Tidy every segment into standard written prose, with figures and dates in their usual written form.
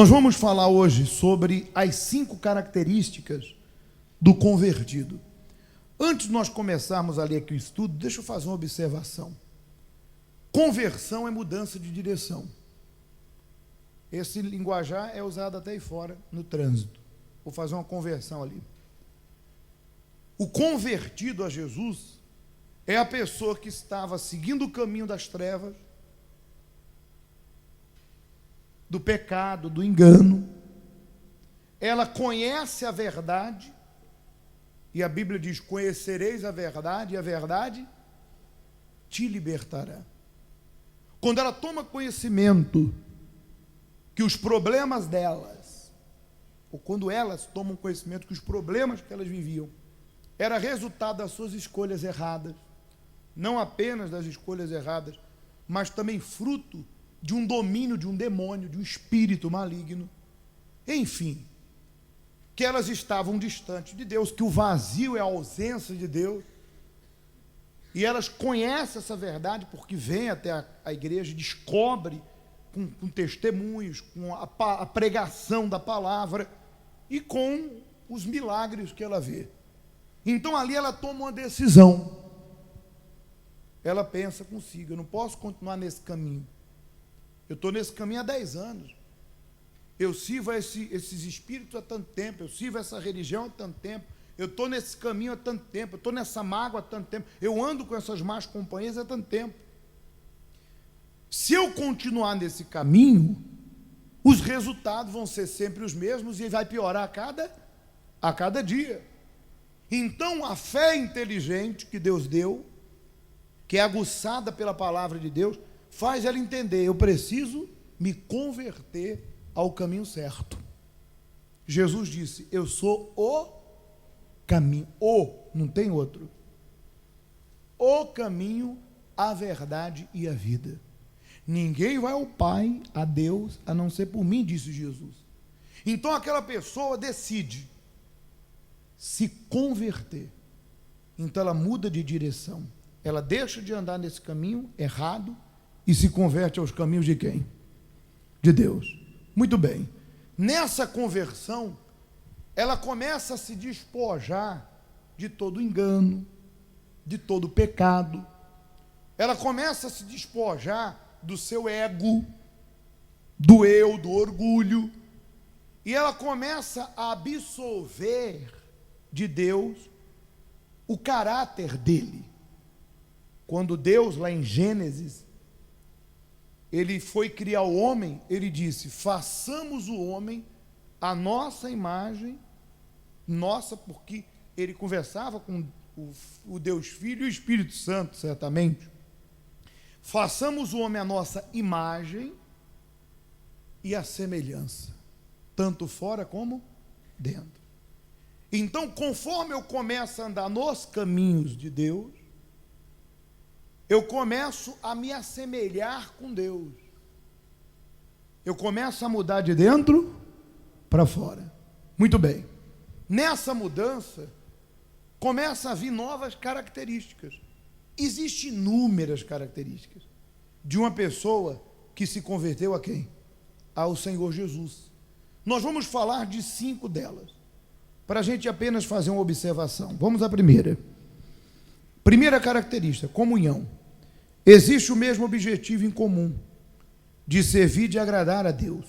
Nós vamos falar hoje sobre as 5 características do convertido. Antes de nós começarmos a ler aqui o estudo, deixa eu fazer uma observação. Conversão é mudança de direção. Esse linguajar é usado até aí fora, no trânsito. Vou fazer uma conversão ali. O convertido a Jesus é a pessoa que estava seguindo o caminho das trevas, do pecado, do engano. Ela conhece a verdade, e a Bíblia diz: conhecereis a verdade, e a verdade te libertará. Quando ela toma conhecimento que os problemas delas, ou quando elas tomam conhecimento que os problemas que elas viviam, era resultado das suas escolhas erradas, não apenas das escolhas erradas, mas também fruto de um domínio de um demônio, de um espírito maligno, enfim, que elas estavam distantes de Deus, que o vazio é a ausência de Deus, e elas conhecem essa verdade porque vêm até a igreja, descobrem com testemunhos, com a pregação da palavra e com os milagres que ela vê. Então ali ela toma uma decisão. Ela pensa consigo: eu não posso continuar nesse caminho. Eu estou nesse caminho há 10 anos. Eu sirvo a esses espíritos há tanto tempo. Eu sirvo essa religião há tanto tempo. Eu estou nesse caminho há tanto tempo. Eu estou nessa mágoa há tanto tempo. Eu ando com essas más companhias há tanto tempo. Se eu continuar nesse caminho, os resultados vão ser sempre os mesmos e vai piorar a cada dia. Então, a fé inteligente que Deus deu, que é aguçada pela palavra de Deus, faz ela entender: eu preciso me converter ao caminho certo. Jesus disse: eu sou o caminho, não tem outro. O caminho, a verdade e a vida. Ninguém vai ao Pai, a Deus, a não ser por mim, disse Jesus. Então aquela pessoa decide se converter. Então ela muda de direção. Ela deixa de andar nesse caminho errado e se converte aos caminhos de quem? De Deus. Muito bem. Nessa conversão, ela começa a se despojar de todo engano, de todo pecado. Ela começa a se despojar do seu ego, do eu, do orgulho. E ela começa a absorver de Deus o caráter dele. Quando Deus, lá em Gênesis, ele foi criar o homem, ele disse: façamos o homem a nossa imagem, nossa, porque ele conversava com o Deus Filho e o Espírito Santo, certamente. Façamos o homem a nossa imagem e a semelhança, tanto fora como dentro. Então, conforme eu começo a andar nos caminhos de Deus, eu começo a me assemelhar com Deus. Eu começo a mudar de dentro para fora. Muito bem. Nessa mudança, começa a vir novas características. Existem inúmeras características de uma pessoa que se converteu a quem? Ao Senhor Jesus. Nós vamos falar de 5 delas, para a gente apenas fazer uma observação. Vamos à primeira. Primeira característica: comunhão. Existe o mesmo objetivo em comum, de servir e de agradar a Deus.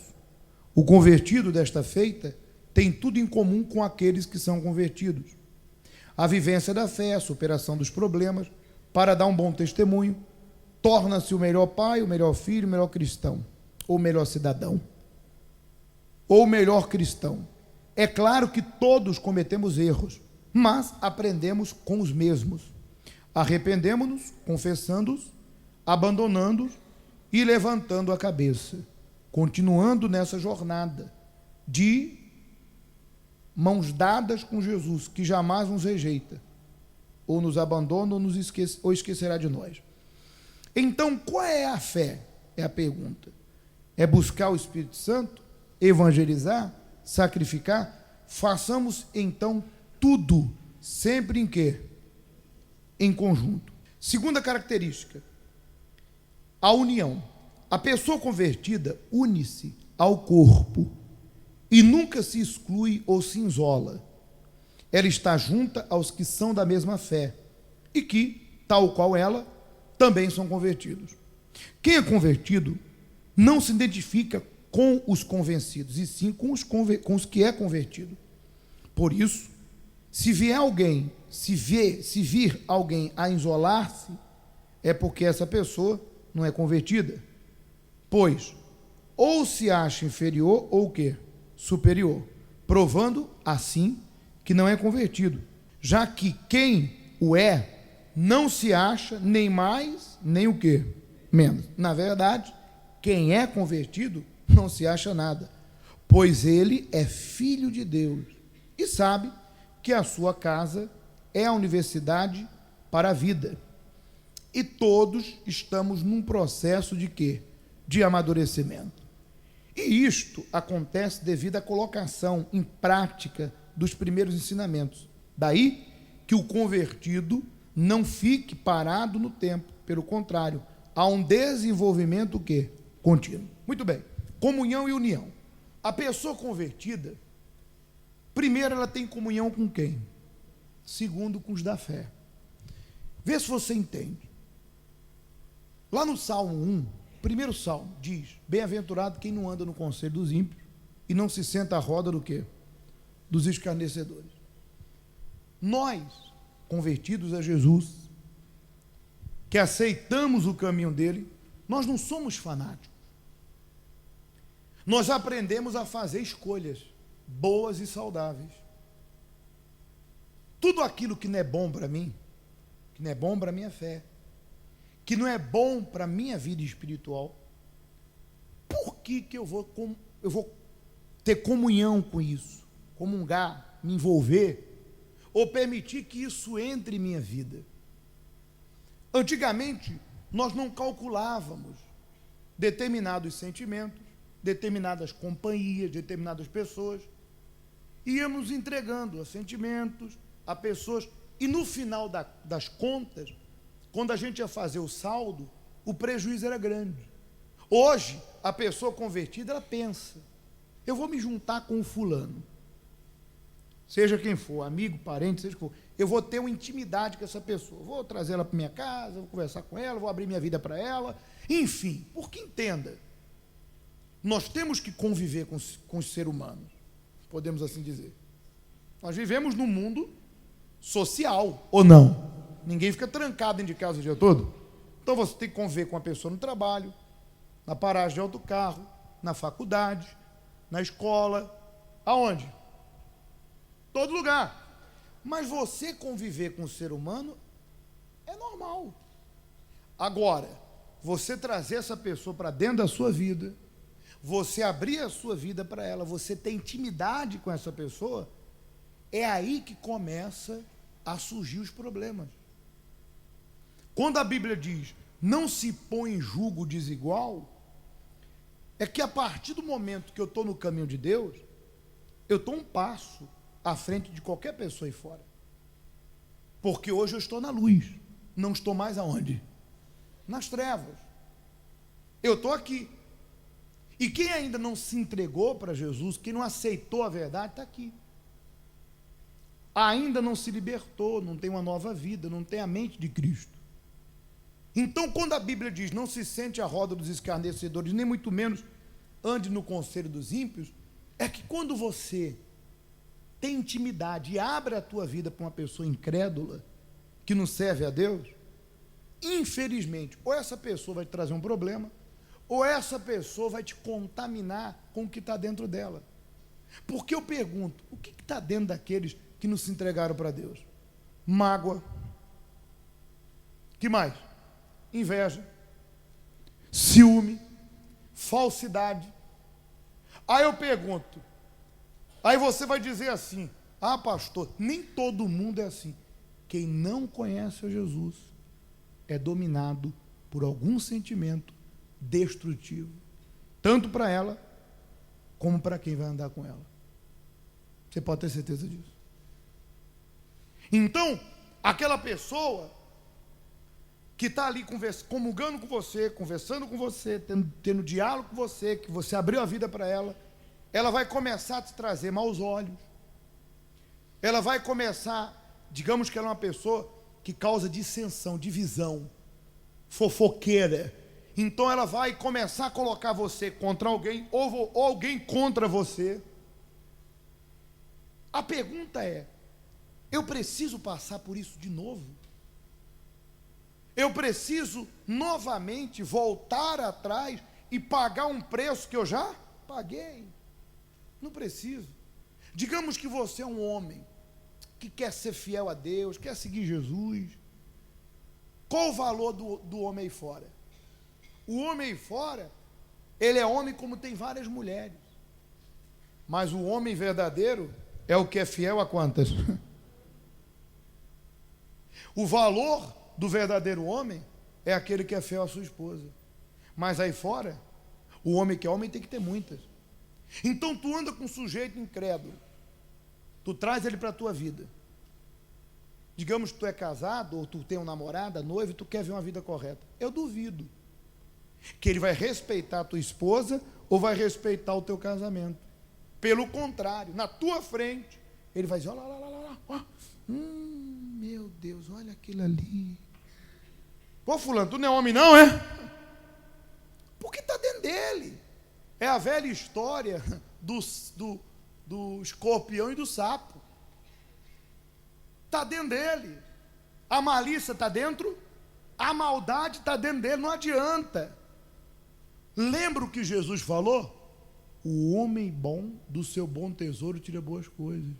O convertido desta feita tem tudo em comum com aqueles que são convertidos: a vivência da fé, a superação dos problemas, para dar um bom testemunho, torna-se o melhor pai, o melhor filho, o melhor cristão, ou o melhor cidadão, ou o melhor cristão. É claro que todos cometemos erros, mas aprendemos com os mesmos. Arrependemos-nos, confessando-os, abandonando-os e levantando a cabeça, continuando nessa jornada de mãos dadas com Jesus, que jamais nos rejeita, ou nos abandona, ou esquecerá de nós. Então, qual é a fé? É a pergunta. É buscar o Espírito Santo, evangelizar, sacrificar? Façamos então tudo, sempre em quê? Em conjunto. Segunda característica: a união. A pessoa convertida une-se ao corpo, e nunca se exclui ou se isola. Ela está junta aos que são da mesma fé e que, tal qual ela, também são convertidos. Quem é convertido não se identifica com os convencidos, e sim com os que é convertido. Por isso, se vir alguém a isolar-se, é porque essa pessoa não é convertida. Pois, ou se acha inferior ou o quê? Superior, provando assim que não é convertido, já que quem o é não se acha nem mais nem o quê? Menos. Na verdade, quem é convertido não se acha nada, pois ele é filho de Deus e sabe que a sua casa é a universidade para a vida. E todos estamos num processo de quê? De amadurecimento. E isto acontece devido à colocação em prática dos primeiros ensinamentos. Daí que o convertido não fique parado no tempo, pelo contrário, há um desenvolvimento o quê? Contínuo. Muito bem. Comunhão e união. A pessoa convertida, primeiro ela tem comunhão com quem? Segundo, com os da fé. Vê se você entende. Lá no Salmo 1, primeiro salmo, diz: bem-aventurado quem não anda no conselho dos ímpios e não se senta à roda do quê? Dos escarnecedores. Nós, convertidos a Jesus, que aceitamos o caminho dele, nós não somos fanáticos. Nós aprendemos a fazer escolhas boas e saudáveis. Tudo aquilo que não é bom para mim, que não é bom para a minha fé, que não é bom para a minha vida espiritual, por que eu vou ter comunhão com isso? Comungar, me envolver, ou permitir que isso entre em minha vida? Antigamente, nós não calculávamos determinados sentimentos, determinadas companhias, determinadas pessoas, íamos entregando a sentimentos, a pessoas, e no final das contas, quando a gente ia fazer o saldo, o prejuízo era grande. Hoje, a pessoa convertida, ela pensa: eu vou me juntar com o fulano, seja quem for, amigo, parente, seja quem for, eu vou ter uma intimidade com essa pessoa, vou trazer ela para minha casa, vou conversar com ela, vou abrir minha vida para ela, enfim, porque entenda, nós temos que conviver com os seres humanos, podemos assim dizer. Nós vivemos num mundo social, ou não? Ninguém fica trancado dentro de casa o dia todo. Então você tem que conviver com a pessoa no trabalho, na paragem de autocarro, na faculdade, na escola, aonde? Todo lugar. Mas você conviver com o ser humano é normal. Agora, você trazer essa pessoa para dentro da sua vida, você abrir a sua vida para ela, você ter intimidade com essa pessoa, é aí que começa a surgir os problemas. Quando a Bíblia diz: não se põe em julgo desigual, é que a partir do momento que eu estou no caminho de Deus, eu estou um passo à frente de qualquer pessoa aí fora. Porque hoje eu estou na luz, não estou mais aonde? Nas trevas. Eu estou aqui. E quem ainda não se entregou para Jesus, quem não aceitou a verdade, está aqui. Ainda não se libertou, não tem uma nova vida, não tem a mente de Cristo. Então, quando a Bíblia diz: não se sente à roda dos escarnecedores, nem muito menos ande no conselho dos ímpios, é que quando você tem intimidade e abre a tua vida para uma pessoa incrédula, que não serve a Deus, infelizmente, ou essa pessoa vai te trazer um problema, ou essa pessoa vai te contaminar com o que está dentro dela. Porque eu pergunto: o que está dentro daqueles que não se entregaram para Deus? Mágoa. Que mais? Inveja, ciúme, falsidade. Aí eu pergunto, aí você vai dizer assim: ah, pastor, nem todo mundo é assim. Quem não conhece a Jesus é dominado por algum sentimento destrutivo, tanto para ela como para quem vai andar com ela. Você pode ter certeza disso. Então, aquela pessoa que está ali comungando com você, conversando com você, tendo diálogo com você, que você abriu a vida para ela, ela vai começar a te trazer maus olhos. Ela vai começar, digamos que ela é uma pessoa que causa dissensão, divisão, fofoqueira. Então ela vai começar a colocar você contra alguém, ou alguém contra você. A pergunta é: eu preciso passar por isso de novo? Eu preciso novamente voltar atrás e pagar um preço que eu já paguei? Não preciso. Digamos que você é um homem que quer ser fiel a Deus, quer seguir Jesus. Qual o valor do homem aí fora? O homem aí fora, ele é homem como tem várias mulheres. Mas o homem verdadeiro é o que é fiel a quantas? O valor do verdadeiro homem é aquele que é fiel à sua esposa. Mas aí fora, o homem que é homem tem que ter muitas. Então tu anda com um sujeito incrédulo, tu traz ele para a tua vida. Digamos que tu é casado, ou tu tem um namorado, noivo, e tu quer ver uma vida correta. Eu duvido que ele vai respeitar a tua esposa ou vai respeitar o teu casamento. Pelo contrário, na tua frente, ele vai dizer: olha lá, ó. Meu Deus, olha aquilo ali. Pô, fulano, tu não é homem não, é? Porque está dentro dele. É a velha história do escorpião e do sapo. Está dentro dele. A malícia está dentro, a maldade está dentro dele, não adianta. Lembra o que Jesus falou? O homem bom do seu bom tesouro tira boas coisas.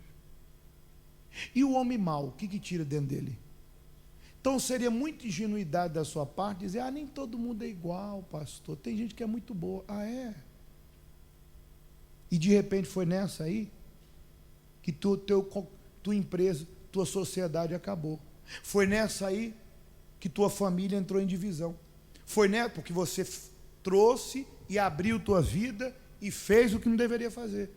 E o homem mau, o que tira dentro dele? Então seria muita ingenuidade da sua parte dizer: nem todo mundo é igual, pastor, tem gente que é muito boa. É? E de repente foi nessa aí que tua empresa, tua sociedade acabou. Foi nessa aí que tua família entrou em divisão. Foi nessa porque você trouxe e abriu tua vida e fez o que não deveria fazer.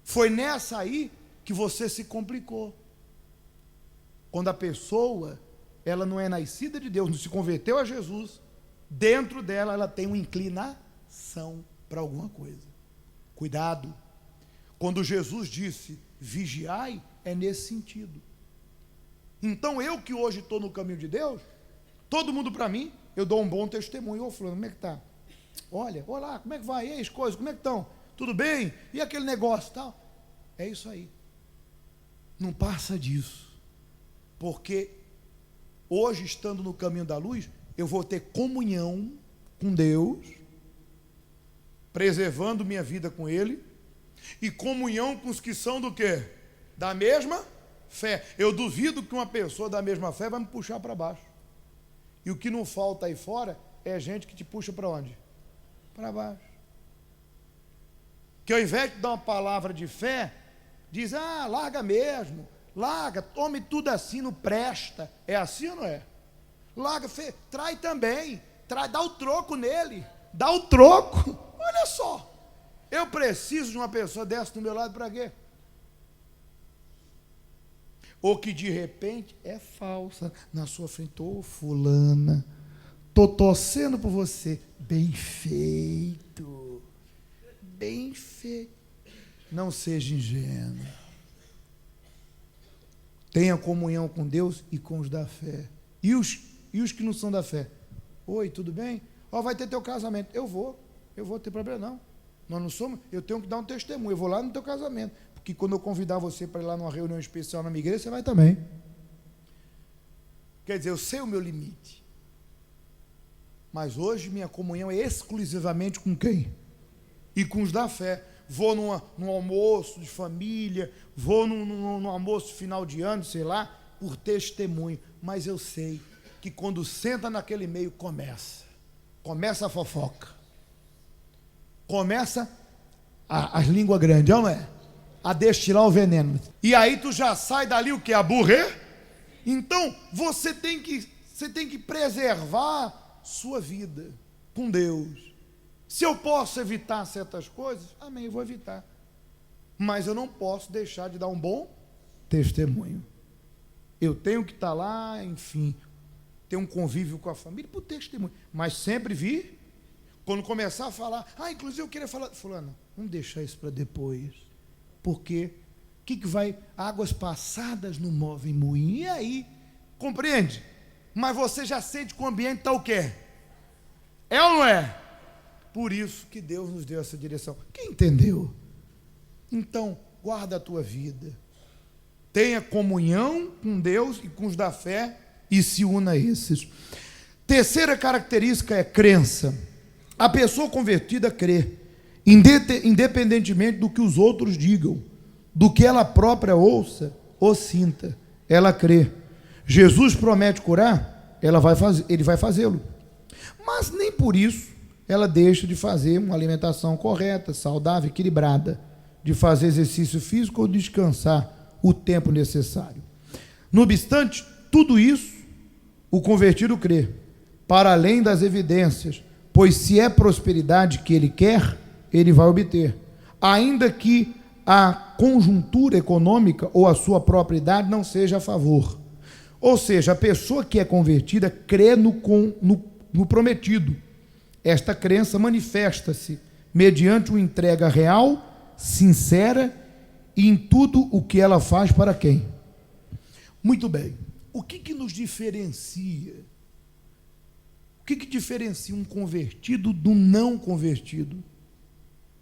Foi nessa aí que você se complicou. Quando a pessoa, ela não é nascida de Deus, não se converteu a Jesus, dentro dela ela tem uma inclinação para alguma coisa. Cuidado. Quando Jesus disse vigiai, é nesse sentido. Então eu que hoje estou no caminho de Deus, todo mundo para mim, eu dou um bom testemunho. Ô fulano, como é que está? Olha lá, como é que vai? E aí, as coisas, como é que estão? Tudo bem? E aquele negócio e tal? É isso aí. Não passa disso. Porque hoje, estando no caminho da luz, eu vou ter comunhão com Deus, preservando minha vida com Ele, e comunhão com os que são do quê? Da mesma fé. Eu duvido que uma pessoa da mesma fé vai me puxar para baixo. E o que não falta aí fora é gente que te puxa para onde? Para baixo. Que ao invés de dar uma palavra de fé, diz: larga mesmo, larga, tome tudo assim, não presta. É assim ou não é? Larga, trai também, dá o troco nele, dá o troco. Olha só, eu preciso de uma pessoa dessa do meu lado para quê? Ou que de repente é falsa na sua frente. Fulana, estou torcendo por você. Bem feito, bem feito. Não seja ingênuo. Tenha comunhão com Deus e com os da fé. E os que não são da fé? Oi, tudo bem? Vai ter teu casamento. Eu vou ter problema não. Nós não somos, eu tenho que dar um testemunho. Eu vou lá no teu casamento. Porque quando eu convidar você para ir lá numa reunião especial na minha igreja, você vai também. Quer dizer, eu sei o meu limite. Mas hoje minha comunhão é exclusivamente com quem? E com os da fé. Vou num almoço de família, vou num almoço final de ano, sei lá, por testemunho. Mas eu sei que quando senta naquele meio, começa a fofoca. Começa as línguas grandes, não é? A destilar o veneno. E aí tu já sai dali o que? A burrer? Então você tem que preservar sua vida com Deus. Se eu posso evitar certas coisas, amém, eu vou evitar. Mas eu não posso deixar de dar um bom testemunho. Eu tenho que estar lá, enfim, ter um convívio com a família por testemunho. Mas sempre vir Quando começar a falar, inclusive eu queria falar, fulano, vamos deixar isso para depois. Porque o que vai? Águas passadas não movem moinho. E aí? Compreende? Mas você já sente que o ambiente está o quê? É ou não é? Por isso que Deus nos deu essa direção. Quem entendeu? Então, guarda a tua vida. Tenha comunhão com Deus e com os da fé e se una a esses. Terceira característica é crença. A pessoa convertida crê, independentemente do que os outros digam, do que ela própria ouça ou sinta. Ela crê. Jesus promete curar, ele vai fazê-lo. Mas nem por isso ela deixa de fazer uma alimentação correta, saudável, equilibrada, de fazer exercício físico ou descansar o tempo necessário. No obstante, tudo isso, o convertido crê, para além das evidências, pois se é prosperidade que ele quer, ele vai obter, ainda que a conjuntura econômica ou a sua própria idade não seja a favor. Ou seja, a pessoa que é convertida crê no prometido. Esta crença manifesta-se mediante uma entrega real, sincera e em tudo o que ela faz para quem? Muito bem. O que nos diferencia? O que diferencia um convertido do não convertido?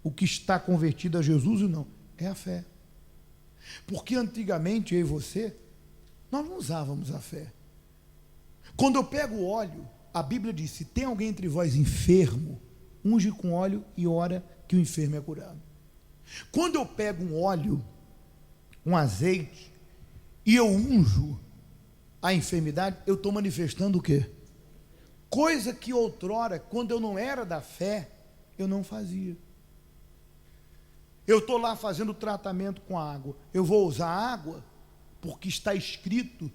O que está convertido a Jesus ou não? É a fé. Porque antigamente, eu e você, nós não usávamos a fé. Quando eu pego o óleo, a Bíblia diz, se tem alguém entre vós enfermo, unge com óleo e ora que o enfermo é curado. Quando eu pego um óleo, um azeite, e eu unjo a enfermidade, eu estou manifestando o quê? Coisa que outrora, quando eu não era da fé, eu não fazia. Eu estou lá fazendo tratamento com água. Eu vou usar água, porque está escrito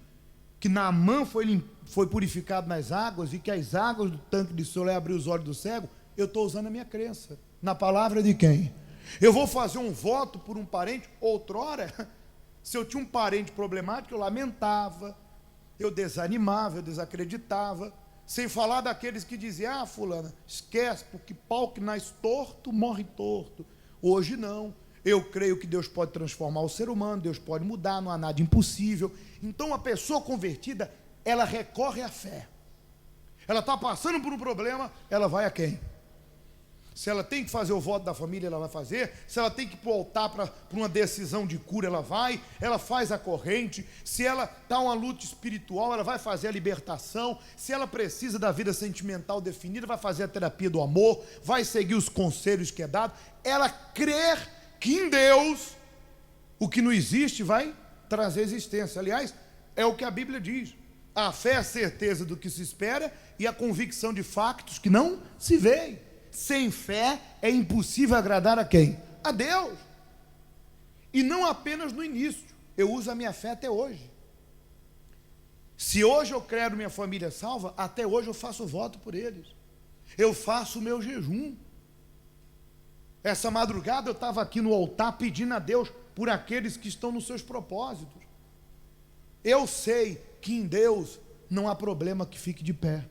que Naamã foi purificado nas águas e que as águas do tanque de Siloé abriu os olhos do cego. Eu estou usando a minha crença. Na palavra de quem? Eu vou fazer um voto por um parente. Outrora, se eu tinha um parente problemático, eu lamentava, eu desanimava, eu desacreditava. Sem falar daqueles que diziam, fulana, esquece, porque pau que nasce torto, morre torto. Hoje não. Eu creio que Deus pode transformar o ser humano, Deus pode mudar, não há nada impossível. Então a pessoa convertida, ela recorre à fé. Ela está passando por um problema, ela vai a quem? Se ela tem que fazer o voto da família, ela vai fazer. Se ela tem que ir para o altar para uma decisão de cura, ela vai. Ela faz a corrente. Se ela está uma luta espiritual, ela vai fazer a libertação. Se ela precisa da vida sentimental definida, vai fazer a terapia do amor, vai seguir os conselhos que é dado. Ela crer que em Deus, o que não existe vai trazer existência. Aliás, é o que a Bíblia diz. A fé é a certeza do que se espera e a convicção de factos que não se veem. Sem fé é impossível agradar a quem? A Deus. E não apenas no início. Eu uso a minha fé até hoje. Se hoje eu quero minha família salva, até hoje eu faço voto por eles. Eu faço o meu jejum. Essa madrugada eu estava aqui no altar pedindo a Deus por aqueles que estão nos seus propósitos. Eu sei que em Deus não há problema que fique de pé.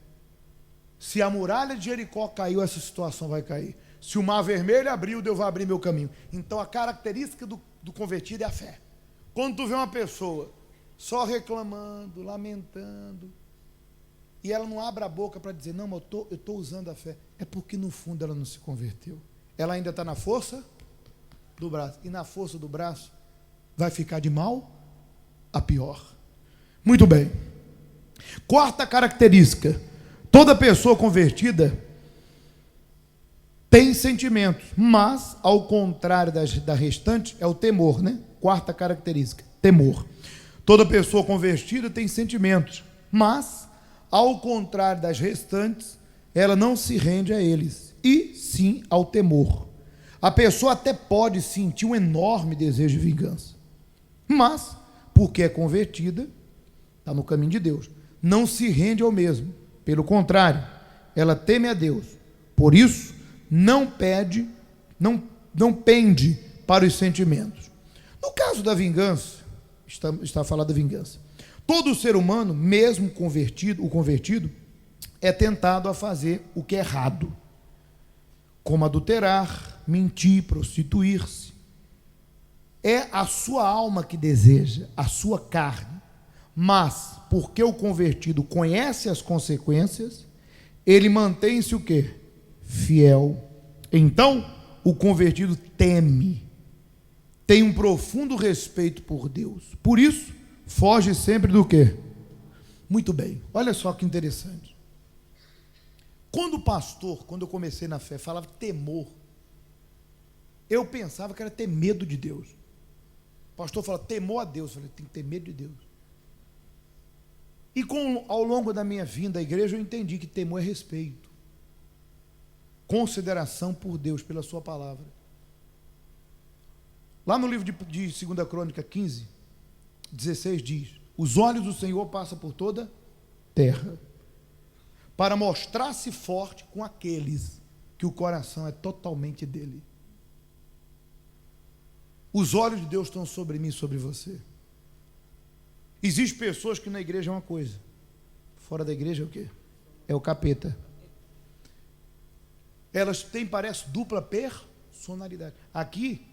Se a muralha de Jericó caiu, essa situação vai cair. Se o mar vermelho abriu, Deus vai abrir meu caminho. Então a característica do convertido é a fé. Quando tu vê uma pessoa só reclamando, lamentando, e ela não abre a boca para dizer, não, mas eu estou usando a fé, é porque no fundo ela não se converteu. Ela ainda está na força do braço. E na força do braço vai ficar de mal a pior. Muito bem. Quarta característica. Toda pessoa convertida tem sentimentos, mas, ao contrário da restante, é o temor, né? Quarta característica, temor. Toda pessoa convertida tem sentimentos, mas, ao contrário das restantes, ela não se rende a eles, e sim ao temor. A pessoa até pode sentir um enorme desejo de vingança, mas, porque é convertida, está no caminho de Deus, não se rende ao mesmo. Pelo contrário, ela teme a Deus. Por isso, não pende para os sentimentos. No caso da vingança, está falando da vingança. Todo ser humano, mesmo o convertido, é tentado a fazer o que é errado. como adulterar, mentir, prostituir-se. É a sua alma que deseja, a sua carne. Mas, porque o convertido conhece as consequências, ele mantém-se o quê? Fiel. Então, o convertido teme, tem um profundo respeito por Deus. Por isso, foge sempre do quê? Muito bem, olha só que interessante. Quando o pastor, quando eu comecei na fé, falava temor, eu pensava que era ter medo de Deus. O pastor fala temor a Deus, eu falei, tem que ter medo de Deus. E ao longo da minha vinda à igreja, eu entendi que temor é respeito, consideração por Deus, pela sua palavra. Lá no livro de 2 Crônica 15, 16 diz: os olhos do Senhor passam por toda a terra, para mostrar-se forte com aqueles que o coração é totalmente dele. Os olhos de Deus estão sobre mim e sobre você. Existem pessoas que na igreja é uma coisa, fora da igreja é o quê? É o capeta. Elas têm, parece, dupla personalidade. Aqui,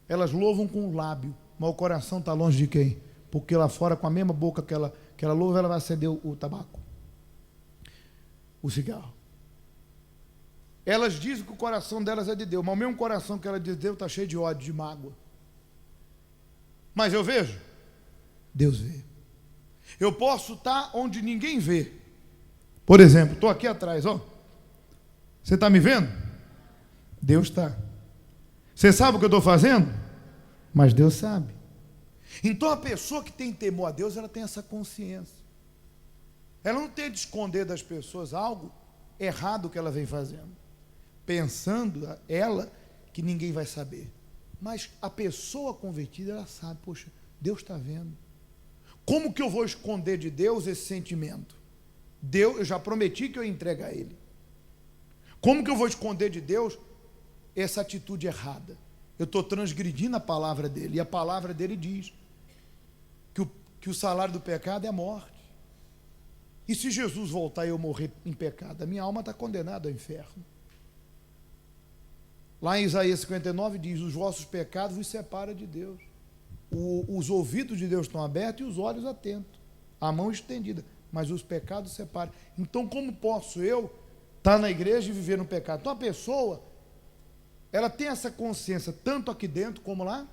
elas louvam com o lábio, mas o coração está longe de quem? Porque lá fora, com a mesma boca que ela louva, ela vai acender o tabaco, o cigarro. Elas dizem que o coração delas é de Deus, mas o mesmo coração que ela diz de Deus está cheio de ódio, de mágoa. Mas eu vejo, Deus vê. Eu posso estar onde ninguém vê. Por exemplo, estou aqui atrás, ó. Você está me vendo? Deus está. Você sabe o que eu estou fazendo? Mas Deus sabe. Então a pessoa que tem temor a Deus, ela tem essa consciência. Ela não tem de esconder das pessoas algo errado que ela vem fazendo, pensando ela que ninguém vai saber. Mas a pessoa convertida, ela sabe, poxa, Deus está vendo. Como que eu vou esconder de Deus esse sentimento? Deus, eu já prometi que eu ia entregar a Ele. Como que eu vou esconder de Deus essa atitude errada? Eu estou transgredindo a palavra dele, e a palavra dele diz que o salário do pecado é a morte. E se Jesus voltar e eu morrer em pecado, a minha alma está condenada ao inferno. Lá em Isaías 59 diz: os vossos pecados vos separam de Deus. Os ouvidos de Deus estão abertos e os olhos atentos, a mão estendida, mas os pecados separam. Então, como posso eu estar na igreja e viver no pecado? Então, a pessoa, ela tem essa consciência, tanto aqui dentro como lá.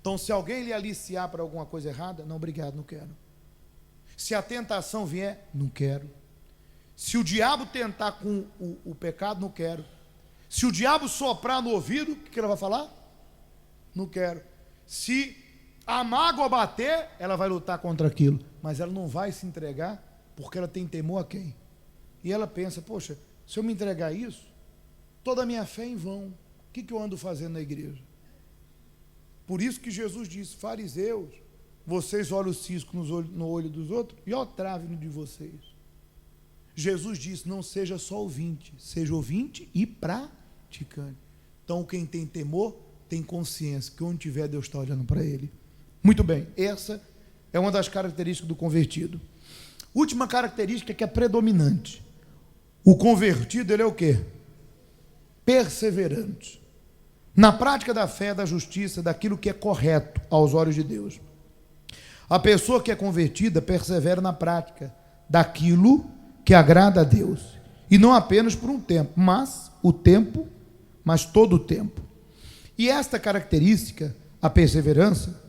Então, se alguém lhe aliciar para alguma coisa errada, não, obrigado, não quero. Se a tentação vier, não quero. Se o diabo tentar com o pecado, não quero. Se o diabo soprar no ouvido, o que ela vai falar? Não quero. Se a mágoa bater, ela vai lutar contra aquilo, mas ela não vai se entregar, porque ela tem temor a quem? E ela pensa, poxa, se eu me entregar a isso, toda a minha fé é em vão. O que eu ando fazendo na igreja? Por isso que Jesus disse: fariseus, vocês olham o cisco no olho dos outros e ó, trave no de vocês. Jesus disse: não seja só ouvinte, seja ouvinte e praticante. Então, quem tem temor, tem consciência que onde tiver, Deus está olhando para ele. Muito bem, essa é uma das características do convertido. Última característica que é predominante: o convertido, ele é o quê? Perseverante. Na prática da fé, da justiça, daquilo que é correto aos olhos de Deus. A pessoa que é convertida persevera na prática daquilo que agrada a Deus, e não apenas por um tempo, mas todo o tempo. E esta característica, a perseverança,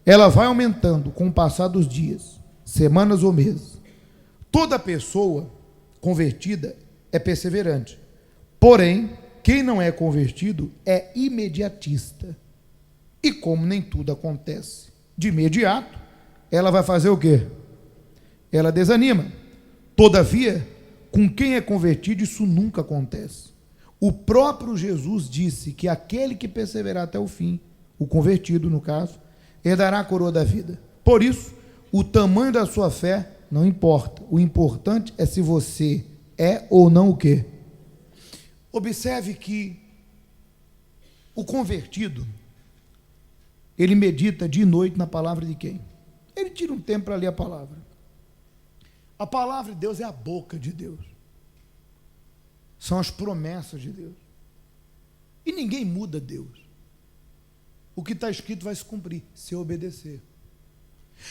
ela vai aumentando com o passar dos dias, semanas ou meses. Toda pessoa convertida é perseverante. Porém, quem não é convertido é imediatista. E como nem tudo acontece de imediato, ela vai fazer o quê? Ela desanima. Todavia, com quem é convertido, isso nunca acontece. O próprio Jesus disse que aquele que perseverar até o fim, o convertido no caso, herdará a coroa da vida. Por isso, o tamanho da sua fé não importa. O importante é se você é ou não o quê? Observe que o convertido, ele medita dia e noite na palavra de quem? Ele tira um tempo para ler a palavra. A palavra de Deus é a boca de Deus. São as promessas de Deus. E ninguém muda Deus. O que está escrito vai se cumprir, se eu obedecer.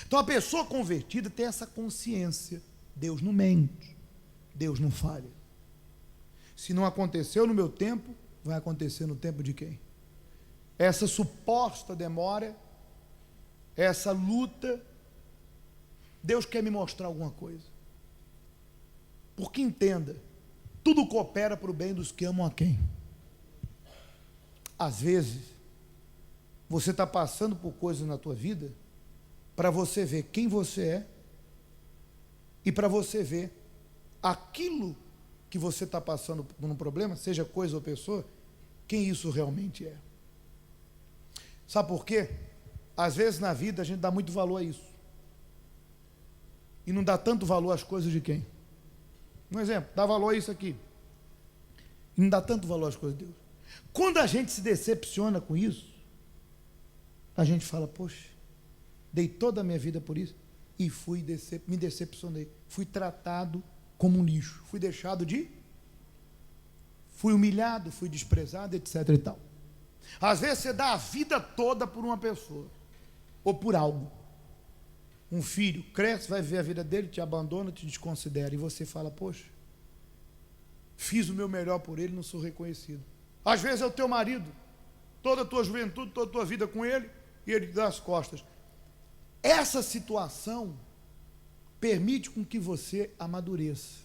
Então a pessoa convertida tem essa consciência. Deus não mente, Deus não falha. Se não aconteceu no meu tempo, vai acontecer no tempo de quem? Essa suposta demora, essa luta, Deus quer me mostrar alguma coisa. Porque entenda, tudo coopera para o bem dos que amam a quem? Às vezes, você está passando por coisas na tua vida para você ver quem você é e para você ver aquilo que você está passando por um problema, seja coisa ou pessoa, quem isso realmente é. Sabe por quê? Às vezes na vida a gente dá muito valor a isso. E não dá tanto valor às coisas de quem? Um exemplo, dá valor a isso aqui. E não dá tanto valor às coisas de Deus. Quando a gente se decepciona com isso, a gente fala, poxa, dei toda a minha vida por isso e me decepcionei. Fui tratado como um lixo. Fui deixado fui humilhado, fui desprezado, etc. e tal. Às vezes você dá a vida toda por uma pessoa ou por algo. Um filho cresce, vai ver a vida dele, te abandona, te desconsidera. E você fala, poxa, fiz o meu melhor por ele, não sou reconhecido. Às vezes é o teu marido, toda a tua juventude, toda a tua vida com ele, e ele te dá as costas. Essa situação permite com que você amadureça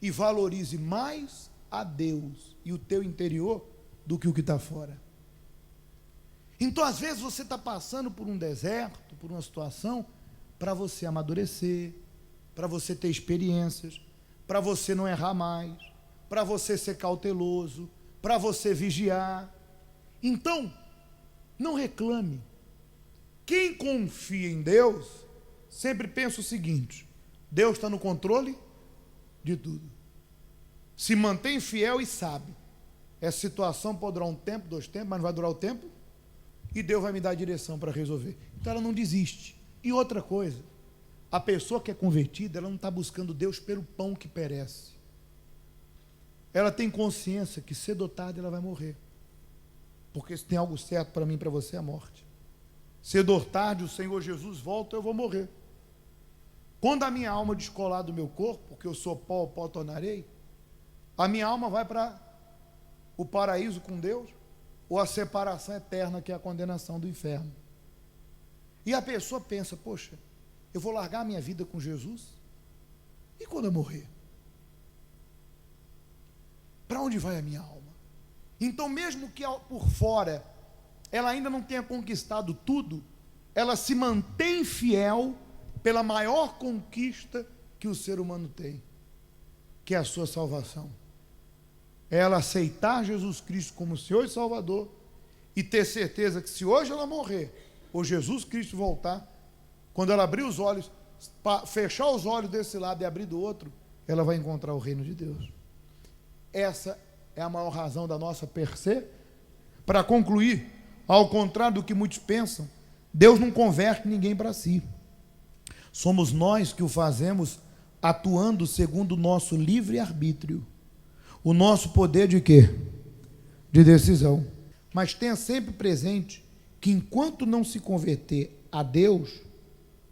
e valorize mais a Deus e o teu interior do que o que está fora. Então, às vezes, você está passando por um deserto, por uma situação, para você amadurecer, para você ter experiências, para você não errar mais, para você ser cauteloso, para você vigiar. Então, não reclame. Quem confia em Deus, sempre pensa o seguinte: Deus está no controle de tudo. Se mantém fiel e sabe, essa situação pode durar um tempo, 2 tempos, mas não vai durar o tempo, e Deus vai me dar a direção para resolver. Então ela não desiste. E outra coisa, a pessoa que é convertida, ela não está buscando Deus pelo pão que perece. Ela tem consciência que cedo ou tarde ela vai morrer. Porque se tem algo certo para mim e para você, é a morte. Cedo ou tarde o Senhor Jesus volta, eu vou morrer. Quando a minha alma descolar do meu corpo, porque eu sou pó, pó tornarei, a minha alma vai para o paraíso com Deus, ou a separação eterna, que é a condenação do inferno. E a pessoa pensa, poxa, eu vou largar a minha vida com Jesus? E quando eu morrer? Para onde vai a minha alma? Então, mesmo que por fora ela ainda não tenha conquistado tudo, ela se mantém fiel pela maior conquista que o ser humano tem, que é a sua salvação. É ela aceitar Jesus Cristo como Senhor e Salvador e ter certeza que se hoje ela morrer, ou Jesus Cristo voltar, quando ela abrir os olhos, fechar os olhos desse lado e abrir do outro, ela vai encontrar o reino de Deus. Essa é a maior razão da nossa perseverança. Para concluir, ao contrário do que muitos pensam, Deus não converte ninguém para si. Somos nós que o fazemos atuando segundo o nosso livre-arbítrio. O nosso poder de quê? De decisão. Mas tenha sempre presente que enquanto não se converter a Deus,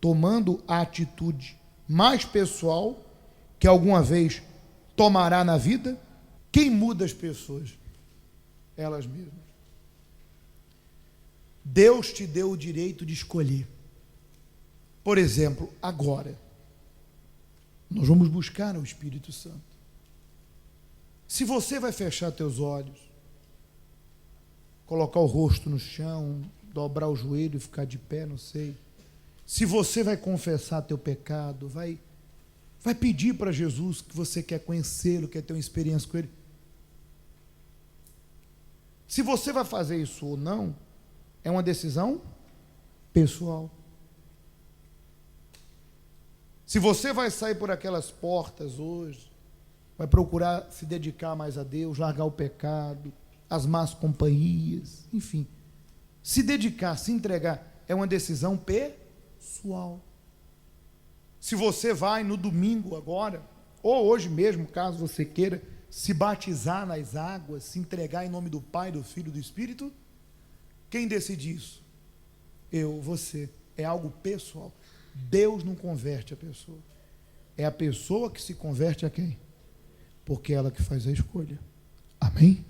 tomando a atitude mais pessoal que alguma vez tomará na vida, quem muda as pessoas? Elas mesmas. Deus te deu o direito de escolher. Por exemplo, agora, nós vamos buscar o Espírito Santo. Se você vai fechar teus olhos, colocar o rosto no chão, dobrar o joelho e ficar de pé, não sei. Se você vai confessar teu pecado, vai pedir para Jesus que você quer conhecê-lo, quer ter uma experiência com ele. Se você vai fazer isso ou não, é uma decisão pessoal. Se você vai sair por aquelas portas hoje, vai procurar se dedicar mais a Deus, largar o pecado, as más companhias, enfim. Se dedicar, se entregar, é uma decisão pessoal. Se você vai no domingo agora, ou hoje mesmo, caso você queira, se batizar nas águas, se entregar em nome do Pai, do Filho e do Espírito? Quem decide isso? Eu, você. É algo pessoal. Deus não converte a pessoa. É a pessoa que se converte a quem? Porque é ela que faz a escolha. Amém?